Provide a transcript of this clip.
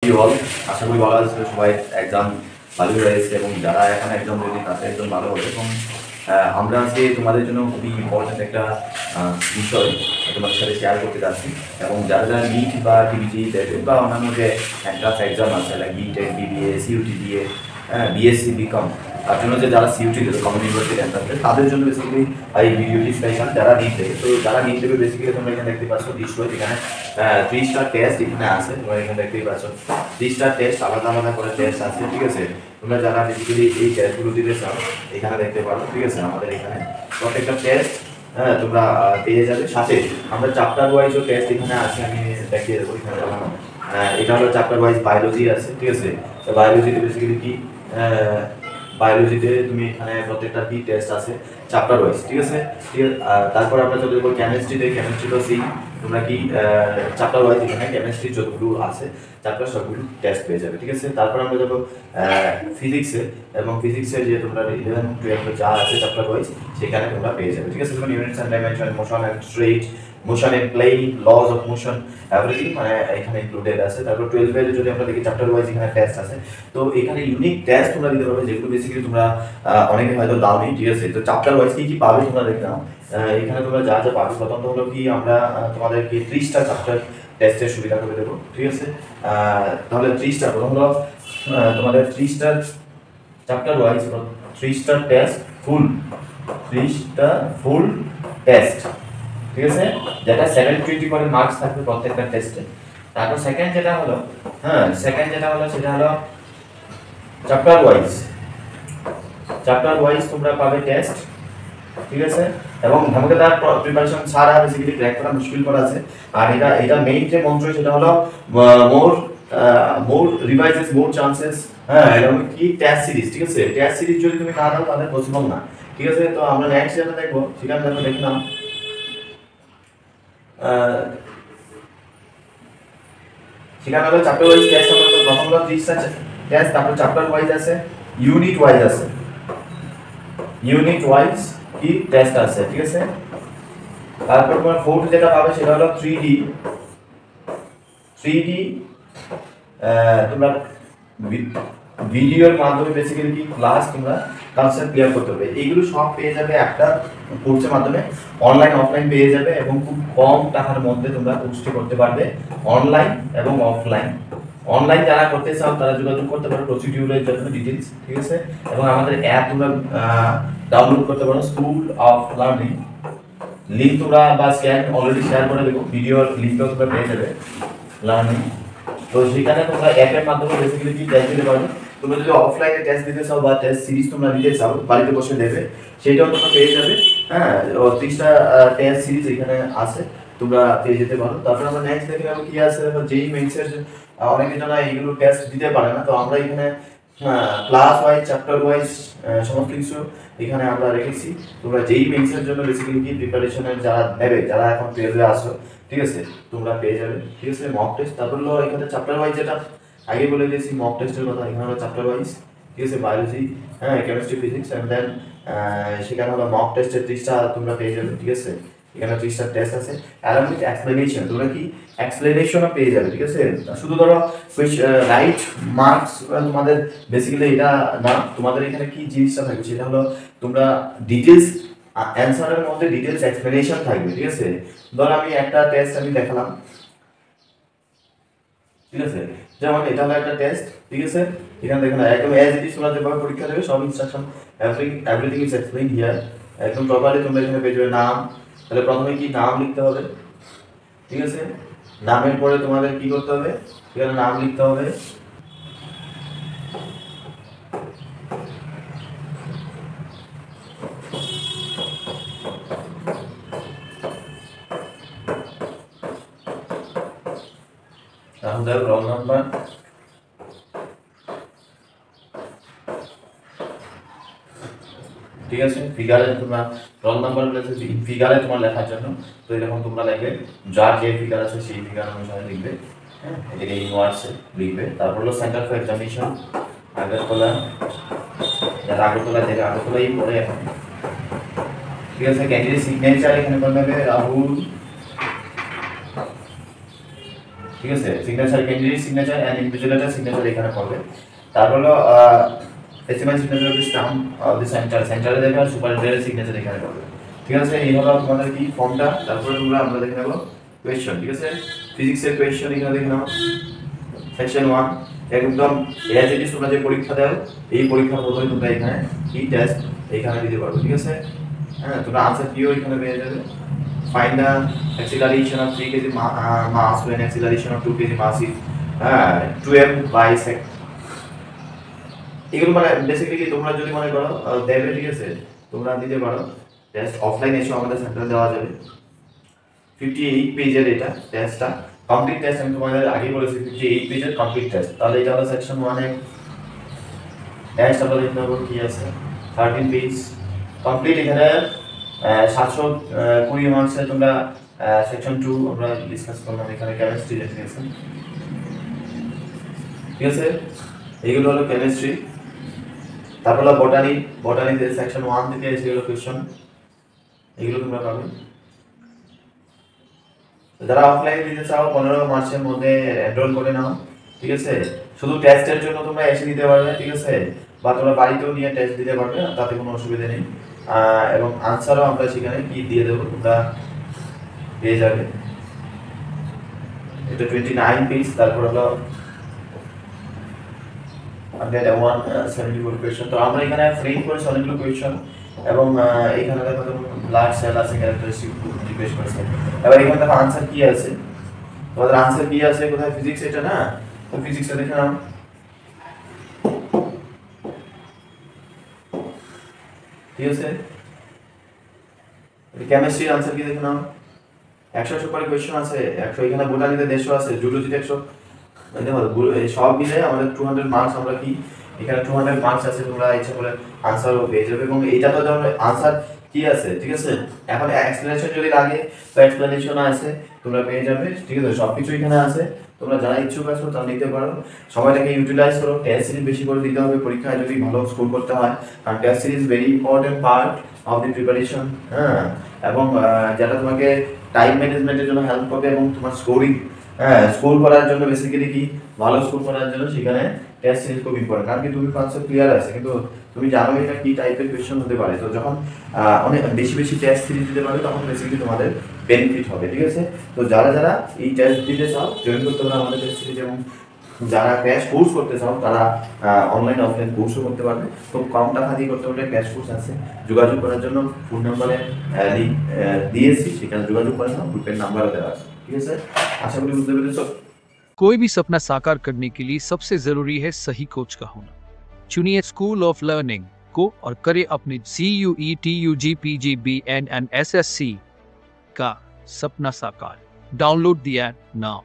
You all, আশা করি ভালো আছে সবাই। এক্সাম ভালো হয়েছে এবং যারা এখন এক্সাম দিয়েছে তাদের একদম ভালো হবে। এবং আমরা আজকে তোমাদের জন্য খুবই ইম্পর্টেন্ট একটা বিষয় তোমাদের সাথে শেয়ার করতে যাচ্ছি। এবং যারা যারা নিট বা টিবিটি দেবে বা অন্যান্য যে এন্ট্রান্স এক্সাম আছে লাইক বিটেক, বিবিএ, সিইউটি দিয়ে বিএসসি, বিকম, তার জন্য যে যারা সিইউটি দেবে কমন ইউনিভার্সিটি এন্ট্রান্স তাদের জন্য বেসিক্যালি এই ভিডিওটি স্পেশাল। যারা নিট দেবে, তো যারা নিট দেবে বেসিক্যালি তোমরা এখানে দেখতে পাচ্ছ দৃশ্য, এখানে 3 স্টার টেস্ট এখানে আছে, তোমরা এখানে দেখতেই পাচ্ছ 3 স্টার টেস্ট, আলাদা আলাদা করে টেস্ট আছে, ঠিক আছে। তোমরা যারা বেসিক্যালি এই টেস্টগুলো দিতে চাও এখানে দেখতে পারো, ঠিক আছে। আমাদের এখানে প্রত্যেকটা টেস্ট তোমরা পেয়ে যাবে। সাথে আমরা চ্যাপ্টার ওয়াইজও টেস্ট এখানে আছে, আমি দেখিয়ে দেবো এখানে। এটা হলো চ্যাপ্টার ওয়াইজ বায়োলজি আছে, ঠিক আছে। তো বায়োলজিতে বেসিক্যালি কি বায়োলজিতে তুমি এখানে প্রত্যেকটা কি টেস্ট আছে চ্যাপ্টার ওয়াইজ, ঠিক আছে। তারপর আমরা চলে যাবো কেমিস্ট্রিতে। কেমিস্ট্রিটা সেই তোমরা কি চ্যাপ্টার ওয়াইজ এখানে কেমিস্ট্রি যতগুলো আছে চ্যাপ্টার সবগুলো টেস্ট পেয়ে যাবে, ঠিক আছে। তারপর আমরা যাবো ফিজিক্সে, এবং ফিজিক্সে যে তোমরা 11, 12 যা আছে চ্যাপ্টার ওয়াইজ সেখানে তোমরা পেয়ে যাবে, ঠিক আছে। যেমন units and dimension, motion and straight, motion and plane, laws of motion, everything মানে এখানে ইনক্লুডেড আছে। তারপর 12 এর যদি আমরা দেখি চ্যাপ্টার ওয়াইজ এখানে টেস্ট আছে। তো এখানে ইউনিক টেস্ট তোমরা দিতে পারবে যেগুলো বেসিক্যালি তোমরা অনেকে হয়তো দাওনি, ঠিক আছে। তো চ্যাপ্টার ওয়াইজ কি কি পাবে তোমরা দেখে নাও। এখানে তোমরা যা যা পাবে, প্রথমত হলো কি আমরা তোমাদেরকে 30টা চ্যাপ্টার টেস্টের সুবিধা করে দেবো, ঠিক আছে। তাহলে 30টা প্রথম হলো তোমাদের 30টা চ্যাপ্টার ওয়াইজ 30টা টেস্ট ফুল, 30টা ফুল টেস্ট, ঠিক আছে, যেটা 720 করে মার্কস থাকবে প্রত্যেকটা টেস্টে। তারপর সেকেন্ড যেটা হলো সেটা হলো চ্যাপ্টার ওয়াইজ তোমরা পাবে টেস্ট, ঠিক আছে। এবং ধামাকাদার প্রিপারেশন ছাড়া বেসিক্যালি ক্র্যাক করা মুশকিল করা আছে। আর এটা মেইন যে মন্ত্র সেটা হলো মোর রিভাইজেস মোর চান্সেস। এরকম কি টেস্ট সিরিজ, ঠিক আছে। টেস্ট সিরিজ যদি তুমি না দাও তাহলে পসিবল না, ঠিক আছে। তো আমরা নেক্সট যেটা দেখবো সেখানে দেখলাম সেখানে হলো চ্যাপ্টার ওয়াইজ টেস্ট। আমরা প্রথম হলো 30টা টেস্ট, তারপর চ্যাপ্টার ওয়াইজ আছে, ইউনিট ওয়াইজ আছে, ইউনিট ওয়াইজ কি টেস্ট আছে, ঠিক আছে। তারপর তোমার ফোর্থ যেটা পাবে সেটা হলো 3D তোমরা ভিডিওর মাধ্যমে বেসিক্যালি কি ক্লাস তোমরা কনসেপ্ট ক্লিয়ার করতে হবে। এইগুলো সব পেয়ে যাবে একটা কোর্সের মাধ্যমে, অনলাইন অফলাইন পেয়ে যাবে, এবং খুব কম টাকার মধ্যে তোমরা কোর্সটি করতে পারবে, অনলাইন এবং অফলাইন। অনলাইন যারা করতে চাও তারা যোগাযোগ করতে পারো প্রসিডিউরের জন্য ডিটেইলস, ঠিক আছে। এবং আমাদের অ্যাপ তোমরা ডাউনলোড করতে পারো, স্কুল অফ লার্নিং। লিংক তোমরা বা স্ক্যান অলরেডি শেয়ার করে দেবো, ভিডিওর লিংকও তোমরা পেয়ে যাবে লার্নিং। তো সেখানে তোমরা অ্যাপের মাধ্যমে বেসিক্যালি কি টেস্ট দিতে পারবে। তোমরা যদি অফলাইনে টেস্ট দিতে চাও বা টেস্ট সিরিজ তোমরা দিতে চাও বাড়িতে বসে দেবে, সেটাও তোমরা পেয়ে যাবে। 30টা টেস্ট সিরিজ এখানে আছে, তোমরা পেয়ে যেতে পারো। তারপর আমরা নেক্সট দেখে নেবো কি আছে। যেই মেইনসের অনেকে জানা এইগুলো টেস্ট দিতে পারে না, তো আমরা এখানে ক্লাস ওয়াইজ চ্যাপ্টার ওয়াইজ সমস্ত কিছু এখানে আমরা রেখেছি। তোমরা যেই মেইনসের জন্য বেসিক্যালি কি প্রিপারেশনের যারা নেবে, যারা এখন 12-এ আসো, ঠিক আছে, তোমরা পেয়ে যাবে, ঠিক আছে। মক টেস্ট, তারপর হলো এখানে চ্যাপ্টার ওয়াইজ যেটা আগে বলে দিয়েছি মক টেস্টের কথা, এখানে হলো চ্যাপ্টার ওয়াইজ, ঠিক আছে। Biology, chemistry, physics, and then সেখানে হলো মক টেস্টের 30টা তোমরা পেয়ে যাবে, ঠিক আছে। এখানে 30টা টেস্ট আছে, অ্যালং উইথ এক্সপ্লেনেশন, তোমরা কি এক্সপ্লেনেশনও পেয়ে যাবে, ঠিক আছে। শুধু ধরো রাইট মার্কস তোমাদের বেসিক্যালি এটা না, তোমাদের এখানে কি জিনিসটা থাকবে সেটা হলো তোমরা ডিটেলস অ্যানসারের মধ্যে ডিটেলস এক্সপ্লেনেশন থাকবে, ঠিক আছে। ধর আমি একটা টেস্ট আমি দেখালাম, ঠিক আছে। যেমন এটা হলো একটা টেস্ট, ঠিক আছে। এখানে দেখো না একদম অ্যাজ ইট ইজ তোমরা যেভাবে পরীক্ষা দেবে সব instruction everything is explained here, একদম প্রপারলি তোমরা এখানে পেয়ে যাবে। নাম, তাহলে প্রথমে কি নাম লিখতে হবে, ঠিক আছে। নামের পরে তোমাদের কি করতে হবে, এখানে নাম লিখতে হবে, তাহলে রোল নাম্বার, ঠিক আছে। ফিগারে তোমরা রোল নাম্বার বলেছে ফিগারে তোমার লেখার জন্য, তো এরকম তোমরা লিখবে, যার যে ফিগার আছে সেই ফিগার অনুসারে লিখবে, হ্যাঁ, এটাকে ইনওয়ার্ডসে লিখবে। তারপর হলো সেন্টার ফর এক্সামিনেশন আগরতলা, যারা আগরতলা থেকে আগরতলাই পড়ে এখন, ঠিক আছে। ক্যান্ডিডেট সিগনেচার এখানে করবে রাহুল ঠিক আছে, signature candidate signature and invigilator signature এখানে পড়বে। তারপর হলো SMS signature of the stamp of the সেন্টারে দেবে, আর সুপারিনটেন্ডেন্ট সিগনেচার এখানে পড়বে। ঠিক আছে, এই হলো তোমাদের কি ফর্মটা। তারপরে আমরা দেখে নেব কোয়েশ্চন। ঠিক আছে, ফিজিক্সের কোয়েশ্চন এখানে দেখে নাও। সেকশন 1 একদম এজ ইট ইজ তোমরা যে পরীক্ষা দাও এই পরীক্ষার মতোই তোমরা এখানে কি টেস্ট এখানে দিতে পারবে। ঠিক আছে, হ্যাঁ, তোমরা আনসার কিও এখানে পেয়ে যাবে। Find the acceleration of 3 kg mass when acceleration of 2 kg mass is 2m by sec. এগুলো মানে বেসিক্যালি তোমরা যদি মনে করো দেবে, ঠিক আছে, তোমরা দিতে পারো টেস্ট অফলাইন এসে আমাদের সেন্টারে দেওয়া যাবে। 58 পেজের এটা টেস্টটা কমপ্লিট টেস্ট, আমি তোমাদের আগে বলেছি 58 পেজের কমপ্লিট টেস্ট। তাহলে এটা হলো সেকশন 1 এর টেস্ট। আমরা দেখতে পাবো কি আছে 13 পেজ কমপ্লিট। এখানে 720 মার্কসে তোমরা সেকশন 2 আমরা ডিসকাস করলাম, এখানে কেমিস্ট্রি দেখেছেন। ঠিক আছে, এইগুলো হলো কেমিস্ট্রি। তারপর হলো বটানিতে সেকশন 1 থেকে এসেগুলো কোশ্চেন, এগুলো তোমরা পাবে। যারা অফলাইনে দিতে চাও 15 মার্চের মধ্যে এনরোল করে নাও। ঠিক আছে, শুধু টেস্টের জন্য তোমরা এসে দিতে পারবে। ঠিক আছে, বা তোমরা বাড়িতেও নিয়ে টেস্ট দিতে পারবে, তাতে কোনো অসুবিধা নেই। এবং আনসারও আমরা সেখানে কি দিয়ে দেবো তোমরা পেয়ে যাবে। এটা 29 পেজ। তারপর হলো 174 কোয়েশ্চন। তো আমরা এখানে ফ্রেম করেছি অনেকগুলো কোয়েশ্চন, এবং এখানে দেখো ব্লাড সেল আছে, ক্যারেক্টারিস্টিক জিজ্ঞেস করেছে। এবার এখানে দেখো আনসার কি আছে, তোমাদের আনসার কি আছে কোথায়, ফিজিক্স এটা না, তো ফিজিক্সে দেখে নাও। ঠিক আছে, কেমিস্ট্রির আনসার কি দেখে নাও। 100 সুপারি কোয়েশ্চন আছে, 100 এখানে বোটানিতে 150 আছে, জুলজিতে 100, দেখো সব মিলে আমাদের 200 মার্কস। আমরা কি এখানে 200 মার্কস আছে, তোমরা ইচ্ছা করে আনসারও পেয়ে যাবে। এবং এইটা তো যেমন আনসার কি আছে, ঠিক আছে, এখন এক্সপ্লেনেশন যদি লাগে তো এক্সপ্লেনেশন আছে, তোমরা পেয়ে যাবে। ঠিক আছে, সবকিছু এখানে আছে, তোমরা যারা ইচ্ছুক আছো তারা নিতে পারো। সময়টাকে ইউটিলাইজ করো, টেস্ট সিরিজ বেশি করে দিতে হবে পরীক্ষায় যদি ভালো স্কোর করতে হয়, কারণ test series very important part of the preparation. হ্যাঁ, এবং যেটা তোমাকে টাইম ম্যানেজমেন্টের জন্য হেল্প করবে, এবং তোমার স্কোরিং, স্কোর করার জন্য বেসিক্যালি কি ভালো স্কোর করার জন্য সেখানে টেস্ট সিরিজ খুব ইম্পর্টেন্ট। কারণ কি তুমি কনসেপ্ট ক্লিয়ার আছে, কিন্তু তুমি জানো এটা কি টাইপের কোয়েশ্চেন হতে পারে। তো যখন অনেক বেশি বেশি টেস্ট সিরিজ দিতে পারবে তখন বেসিক্যালি তোমাদের বেনিফিট হবে। ঠিক আছে, তো যারা যারা এই টেস্ট দিতে চাও জয়েন করতে পারো আমাদের টেস্ট সিরিজ, এবং যারা ক্র্যাশ কোর্স করতে চাও তারা অনলাইন অফলাইন কোর্সও করতে পারবে। খুব কম টাকা দিয়ে করতে পারবে, ক্র্যাশ কোর্স আছে। যোগাযোগ করার জন্য ফোন নাম্বারে লিঙ্ক দিয়েছি, সেখানে যোগাযোগ করে নাও, গ্রুপের নাম্বারও দেওয়া আছে। ঠিক আছে, আশা করি বুঝতে পেরেছো। कोई भी सपना साकार करने के लिए सबसे जरूरी है सही कोच का होना। चुनिए स्कूल ऑफ लर्निंग को और करें अपने CUET UG PG BN and SSC का सपना साकार। Download the app now.